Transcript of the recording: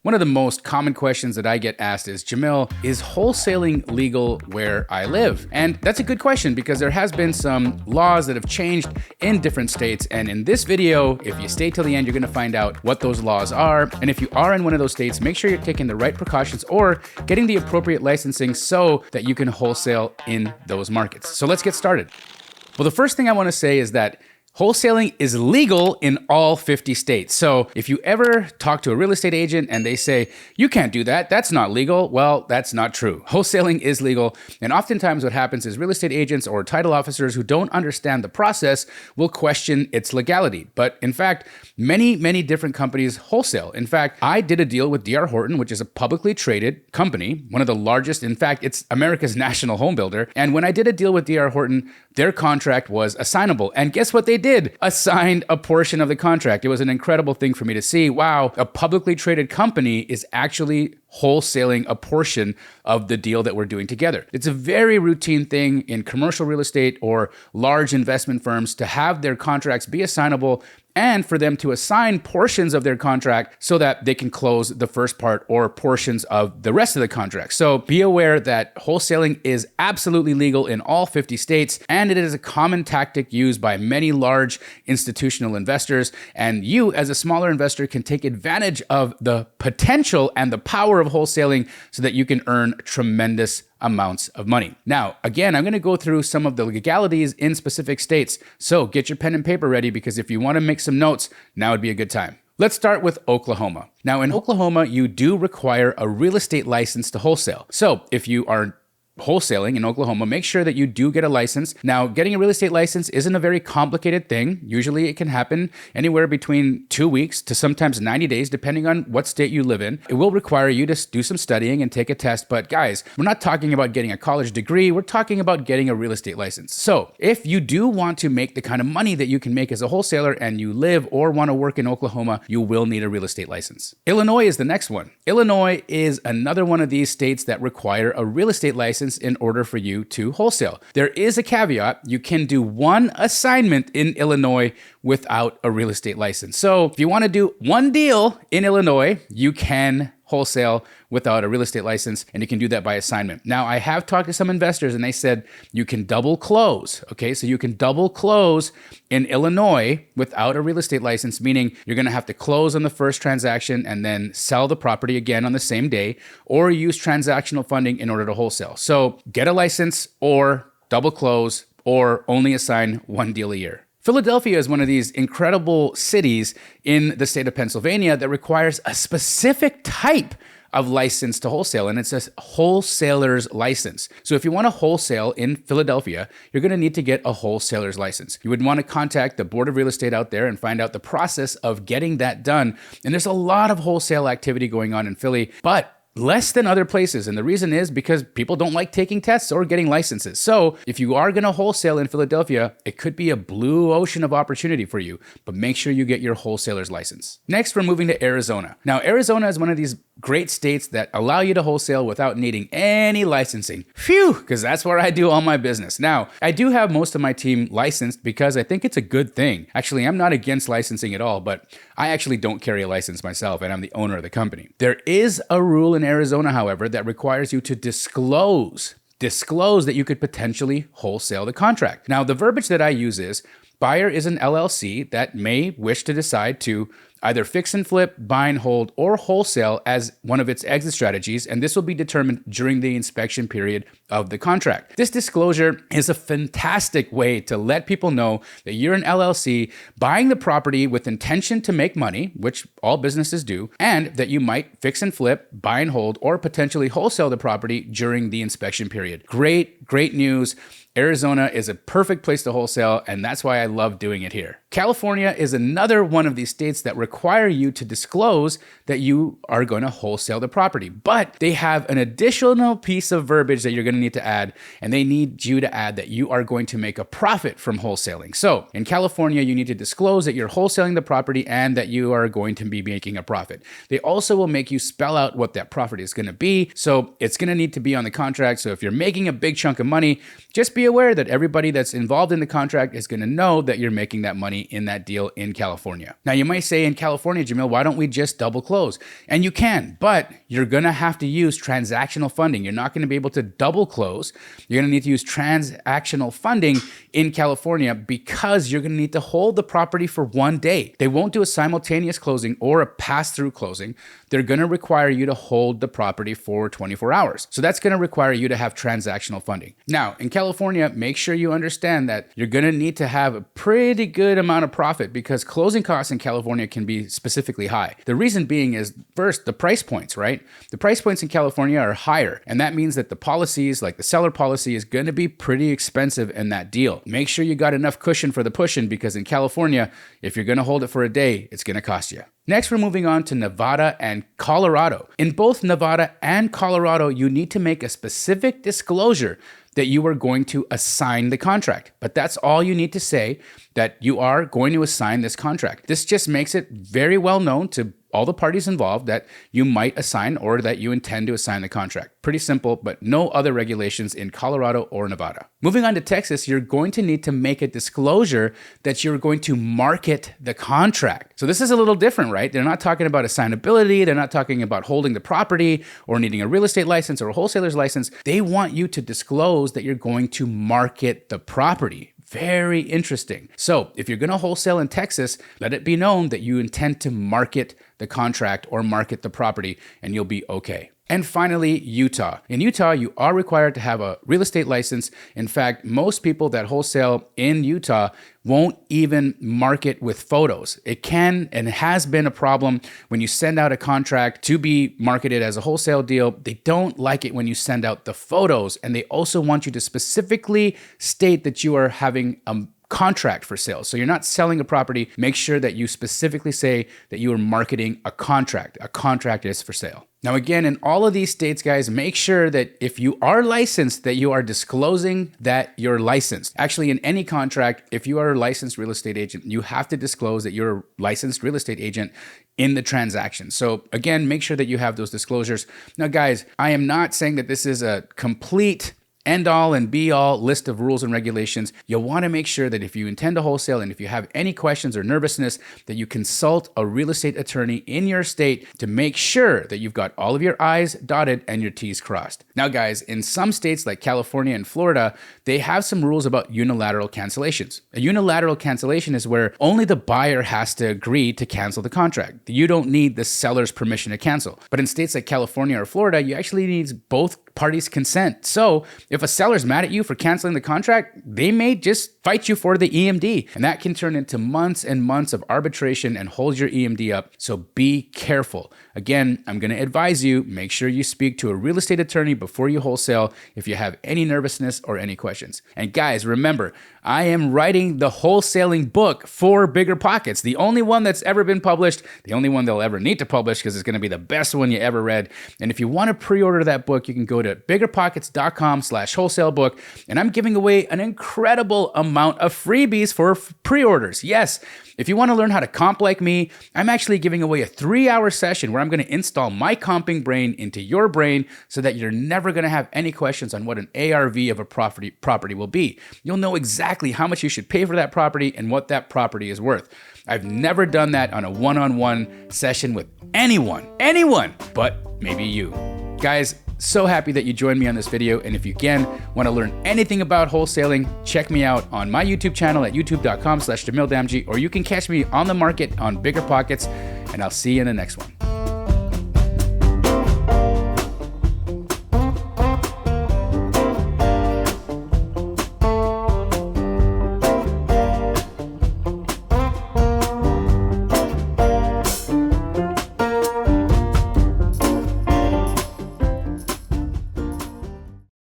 One of the most common questions that I get asked is, Jamil, is wholesaling legal where I live? And that's a good question because there has been some laws that have changed in different states. And in this video, if you stay till the end, you're gonna find out what those laws are. And if you are in one of those states, make sure you're taking the right precautions or getting the appropriate licensing so that you can wholesale in those markets. So let's get started. Well, the first thing I wanna say is that wholesaling is legal in all 50 states. So if you ever talk to a real estate agent and they say, you can't do that, that's not legal, well, that's not true. Wholesaling is legal. And oftentimes what happens is real estate agents or title officers who don't understand the process will question its legality. But in fact, many different companies wholesale. In fact, I did a deal with D.R. Horton, which is a publicly traded company, one of the largest. In fact, it's America's national home builder. And when I did a deal with D.R. Horton, their contract was assignable. And guess what they did? Assigned a portion of the contract. It was an incredible thing for me to see. Wow, a publicly traded company is actually wholesaling a portion of the deal that we're doing together. It's a very routine thing in commercial real estate or large investment firms to have their contracts be assignable and for them to assign portions of their contract so that they can close the first part or portions of the rest of the contract. So be aware that wholesaling is absolutely legal in all 50 states, and it is a common tactic used by many large institutional investors. And you, as a smaller investor, can take advantage of the potential and the power of wholesaling so that you can earn tremendous amounts of money. Now, again, I'm going to go through some of the legalities in specific states. So get your pen and paper ready because if you want to make some notes, now would be a good time. Let's start with Oklahoma. Now, in Oklahoma, you do require a real estate license to wholesale. So if you are wholesaling in Oklahoma, make sure that you do get a license. Now, getting a real estate license isn't a very complicated thing. Usually it can happen anywhere between 2 weeks to sometimes 90 days, depending on what state you live in. It will require you to do some studying and take a test. But guys, we're not talking about getting a college degree. We're talking about getting a real estate license. So if you do want to make the kind of money that you can make as a wholesaler and you live or want to work in Oklahoma, you will need a real estate license. Illinois is the next one. Illinois is another one of these states that require a real estate license in order for you to wholesale. There is a caveat. You can do one assignment in Illinois without a real estate license. So if you want to do one deal in Illinois, you can wholesale without a real estate license, and you can do that by assignment. Now, I have talked to some investors and they said you can double close. Okay, so you can double close in Illinois without a real estate license, meaning you're gonna have to close on the first transaction and then sell the property again on the same day, or use transactional funding in order to wholesale. So get a license or double close or only assign one deal a year. Philadelphia is one of these incredible cities in the state of Pennsylvania that requires a specific type of license to wholesale, and it's a wholesaler's license. So if you want to wholesale in Philadelphia, you're going to need to get a wholesaler's license. You would want to contact the Board of Real Estate out there and find out the process of getting that done. And there's a lot of wholesale activity going on in Philly, but less than other places. And the reason is because people don't like taking tests or getting licenses. So if you are going to wholesale in Philadelphia, it could be a blue ocean of opportunity for you, but make sure you get your wholesaler's license. Next, we're moving to Arizona. Now, Arizona is one of these great states that allow you to wholesale without needing any licensing. Phew, because that's where I do all my business. Now, I do have most of my team licensed because I think it's a good thing. Actually, I'm not against licensing at all, but I actually don't carry a license myself, and I'm the owner of the company. There is a rule in Arizona, however, that requires you to disclose that you could potentially wholesale the contract. Now, the verbiage that I use is, buyer is an LLC that may wish to decide to either fix and flip, buy and hold, or wholesale as one of its exit strategies, and this will be determined during the inspection period of the contract. This disclosure is a fantastic way to let people know that you're an LLC buying the property with intention to make money, which all businesses do, and that you might fix and flip, buy and hold, or potentially wholesale the property during the inspection period. Great news. Arizona is a perfect place to wholesale, and that's why I love doing it here. California is another one of these states that require you to disclose that you are going to wholesale the property, but they have an additional piece of verbiage that you're going to need to add, and they need you to add that you are going to make a profit from wholesaling. So in California, you need to disclose that you're wholesaling the property and that you are going to be making a profit. They also will make you spell out what that profit is going to be, so it's going to need to be on the contract. So if you're making a big chunk of money, just be aware that everybody that's involved in the contract is going to know that you're making that money in that deal in California. Now, you might say in California, Jamil, why don't we just double close? And you can, but you're going to have to use transactional funding. You're not going to be able to double close. You're going to need to use transactional funding in California because you're going to need to hold the property for 1 day. They won't do a simultaneous closing or a pass-through closing. They're going to require you to hold the property for 24 hours. So that's going to require you to have transactional funding. Now, in California, make sure you understand that you're going to need to have a pretty good amount of profit because closing costs in California can be specifically high. The reason being is, first, the price points, right? The price points in California are higher, and that means that the policies, like the seller policy, is going to be pretty expensive in that deal. Make sure you got enough cushion for the pushing because in California, if you're going to hold it for a day, it's going to cost you. Next, we're moving on to Nevada and Colorado. In both Nevada and Colorado, you need to make a specific disclosure that you are going to assign the contract. But that's all you need to say, that you are going to assign this contract. This just makes it very well known to all the parties involved that you might assign or that you intend to assign the contract. Pretty simple, but no other regulations in Colorado or Nevada. Moving on to Texas, you're going to need to make a disclosure that you're going to market the contract. So this is a little different, right? They're not talking about assignability. They're not talking about holding the property or needing a real estate license or a wholesaler's license. They want you to disclose that you're going to market the property. Very interesting. So if you're going to wholesale in Texas, let it be known that you intend to market the contract or market the property, and you'll be okay. And finally, Utah. In Utah, you are required to have a real estate license. In fact, most people that wholesale in Utah won't even market with photos. It can and has been a problem when you send out a contract to be marketed as a wholesale deal. They don't like it when you send out the photos, and they also want you to specifically state that you are having a contract for sale. So you're not selling a property. Make sure that you specifically say that you are marketing a contract. A contract is for sale. Now, again, in all of these states, guys, make sure that if you are licensed, that you are disclosing that you're licensed. Actually, in any contract, if you are a licensed real estate agent, you have to disclose that you're a licensed real estate agent in the transaction. So again, make sure that you have those disclosures. Now, guys, I am not saying that this is a complete end all and be all list of rules and regulations. You'll want to make sure that if you intend to wholesale and if you have any questions or nervousness, that you consult a real estate attorney in your state to make sure that you've got all of your I's dotted and your T's crossed. Now, guys, in some states like California and Florida, they have some rules about unilateral cancellations. A unilateral cancellation is where only the buyer has to agree to cancel the contract. You don't need the seller's permission to cancel. But in states like California or Florida, you actually need both parties' consent. So if a seller's mad at you for canceling the contract, they may just fight you for the EMD. And that can turn into months and months of arbitration and hold your EMD up. So be careful. Again, I'm going to advise you, make sure you speak to a real estate attorney before you wholesale if you have any nervousness or any questions. And guys, remember, I am writing the wholesaling book for BiggerPockets, the only one that's ever been published, the only one they'll ever need to publish because it's going to be the best one you ever read. And if you want to pre-order that book, you can go to biggerpockets.com/wholesale book. And I'm giving away an incredible amount of freebies for pre-orders. Yes. If you want to learn how to comp like me, I'm actually giving away a 3-hour session where I'm going to install my comping brain into your brain so that you're never going to have any questions on what an ARV of a property will be. You'll know exactly how much you should pay for that property and what that property is worth. I've never done that on a one-on-one session with anyone, but maybe you. Guys, so happy that you joined me on this video. And if you again want to learn anything about wholesaling, check me out on my YouTube channel at youtube.com/JamilDamji, or you can catch me on the market on BiggerPockets, and I'll see you in the next one.